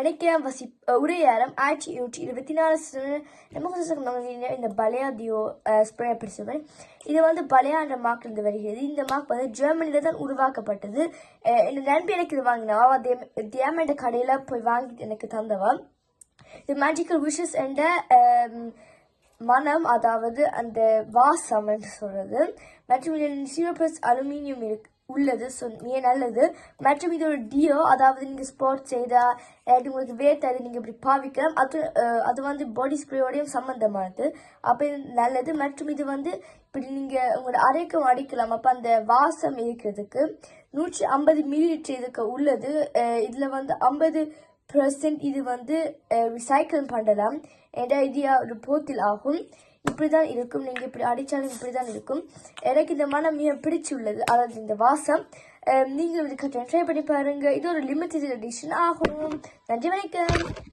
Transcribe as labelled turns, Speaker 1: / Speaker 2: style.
Speaker 1: வணக்கம் உரையாரம் 1924 இந்த பலையாதியோ ஸ்ப்ரே பிடிச்சவன் இது வந்து பலையா என்ற மார்க் இருந்து வருகிறது. இந்த மார்க் வந்து ஜெர்மனில தான் உருவாக்கப்பட்டது. இந்த நண்பி எனக்கு இது வாங்கினா தியாமண்ட கடையில போய் வாங்கி எனக்கு தந்தவா. இது மேஜிக்கல் விஷஸ் என்ற மனம், அதாவது அந்த வாசம் என்று சொல்றது. மற்றும் இதில் 0+ அலுமினியம் உள்ளது. ஸோ மிக நல்லது. மற்றும் இது ஒரு டியோ, அதாவது நீங்கள் ஸ்போர்ட்ஸ் செய்தா உங்களுக்கு வேர்த்தது நீங்கள் இப்படி பாவிக்கலாம். அது வந்து பாடி ஸ்ப்ரேயோடையும் சம்மந்தமானது. அப்போ இது நல்லது. மற்றும் இது வந்து இப்படி நீங்கள் உங்களோட அரைக்கும் அடிக்கலாம். அப்போ அந்த வாசம் இருக்கிறதுக்கு 150 மில்லிலிட்டர் இதுக்கு உள்ளது. இதில் வந்து 50% இது வந்து ரிசைக்கிள் பண்ணலாம். ஏன்னா இது ஒரு போத்தில் ஆகும். இப்படிதான் இருக்கும். நீங்க இப்படி அடிச்சாலும் இப்படிதான் இருக்கும். எனக்கு இந்த மனம் மிக பிடிச்சுள்ளது, அதாவது இந்த வாசம். நீங்களும் இதுக்கு ட்ரை பண்ணி பாருங்க. இது ஒரு லிமிடெட் எடிஷன் ஆகும். நன்றி, வணக்கம்.